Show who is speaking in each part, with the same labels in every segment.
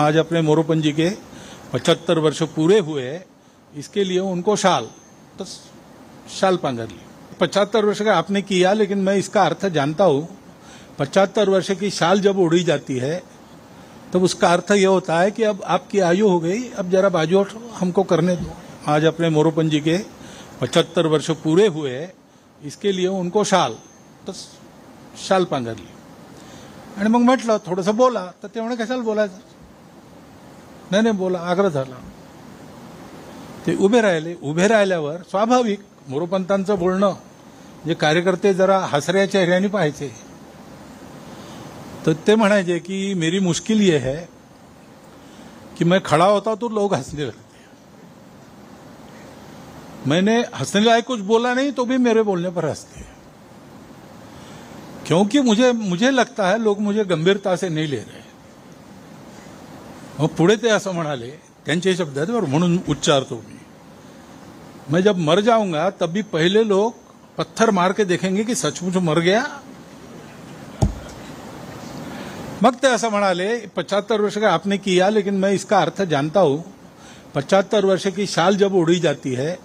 Speaker 1: आज अपने मोरोपंत जी के 75 वर्ष पूरे हुए, इसके लिए उनको शाल पांजर ली। 75 वर्ष का आपने किया, लेकिन मैं इसका अर्थ जानता हूं। 75 वर्ष की शाल जब उड़ी जाती है तब उसका अर्थ यह होता है कि अब आपकी आयु हो गई, अब जरा बाजू हमको करने दो। आज अपने मोरोपंत जी के 75 वर्ष पूरे हुए, इसके लिए उनको शाल पांजर ली। आणि मग म्हटलं थोडंसं बोला, तर ते म्हणे कशाला बोलायचं, नाही बोला, आग्रह झाला। ते उभे राहिले। उभे राहिल्यावर स्वाभाविक मोरोपंतांचं बोलणं जे कार्यकर्ते जरा हसऱ्या चेहऱ्याने पाहायचे, तर ते म्हणायचे की मेरी मुश्किल ये है कि मैं खड़ा होता तो लोग हंसने लगते, मैंने हंसने लायक कुछ बोला नहीं तो भी मेरे बोलने पर हंसते, क्योंकि मुझे लगता है लोग मुझे गंभीरता से नहीं ले रहे। मग पुढे ते असं म्हणाले, त्यांचे शब्द आहेत बरं, म्हणून उच्चारतो मैं जब मर जाऊंगा तब भी पहले लोग पत्थर मार के देखेंगे कि सचमुच मर गया। मग ते असं म्हणाले, 75 वर्ष का आपने किया, लेकिन मैं इसका अर्थ जानता हूं। 75 वर्ष की शाल जब उड़ी जाती है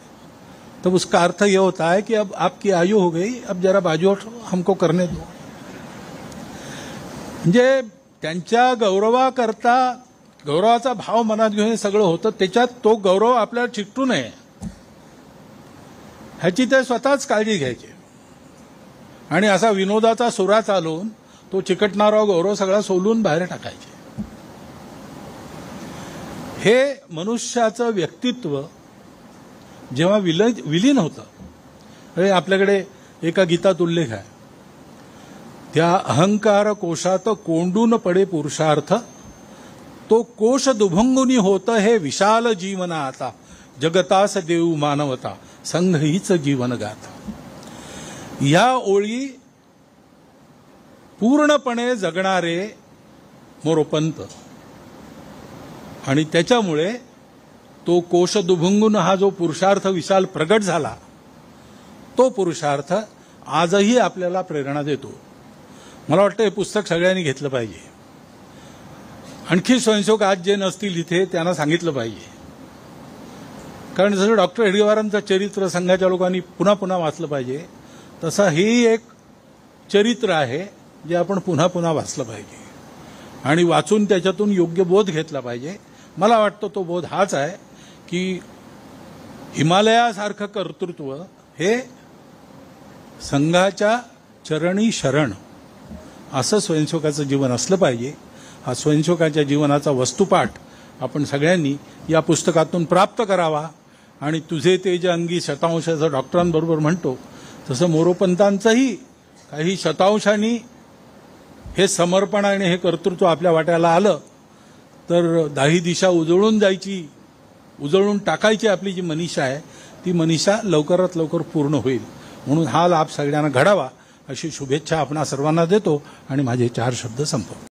Speaker 1: तब उसका अर्थ यह होता है कि अब आपकी आयु हो गई, अब जरा बाजू हमको करने दो। म्हणजे त्यांच्या गौरवाकरता गौरवाचा भाव मनात घेऊन हे सगळं होतं, त्याच्यात तो गौरव आपल्याला चिकटू नये ह्याची ते स्वतःच काळजी घ्यायचे आणि असा विनोदाचा सुरा चालवून तो चिकटणारा गौरव सगळा सोलून बाहेर टाकायचे। हे मनुष्याचं व्यक्तित्व जेव्हा विलीन होतं, आपल्याकडे एका गीतात उल्लेख आहे, त्या अहंकार कोशात कोंडून पडे पुरुषार्थ, तो कोश दुभंगुनी होत हे विशाल जीवना आता, जगतास देऊ मानवता संघ हीच जीवन गाथा। या ओळी पूर्णपणे जगणारे मोरोपंत, आणि त्याच्यामुळे तो कोश दुभंगून हा जो पुरुषार्थ विशाल प्रगट झाला, तो पुरुषार्थ आजही आपल्याला प्रेरणा देतो। मला वाटतं हे पुस्तक सगळ्यांनी घेतलं पाहिजे। आणखी स्वयंसेवक आज जे नसतील इथे त्यांना सांगितलं पाहिजे, कारण जसं डॉक्टर हेडगेवारांचं चरित्र संघाच्या लोकांनी पुन्हा पुन्हा वाचलं पाहिजे, तसं ही एक चरित्र आहे जे आपण पुन्हा पुन्हा वाचलं पाहिजे आणि वाचून त्याच्यातून योग्य बोध घेतला पाहिजे। मला वाटतं तो बोध हाच आहे की हिमालयासारखं कर्तृत्व हे संघाच्या चरणी शरण असं स्वयंसेवकाचं जीवन असलं पाहिजे। हा स्वयंसेवकाच्या जीवनाचा वस्तुपाठ आपण सगळ्यांनी या पुस्तकातून प्राप्त करावा आणि तुझे तेज अंगी शतांशाचं डॉक्टरांबरोबर म्हणतो तसं मोरोपंतांचंही काही शतांशांनी हे समर्पण आणि हे कर्तृत्व आपल्या वाट्याला आलं तर दाही दिशा उजळून टाकायची आपली जी मनीषा आहे, ती मनीषा लवकरात लवकर पूर्ण होईल। म्हणून हा लाभ सगळ्यांना घडावा अशी शुभेच्छा आपणा सर्वांना देतो आणि माझे 4 शब्द संपवतो।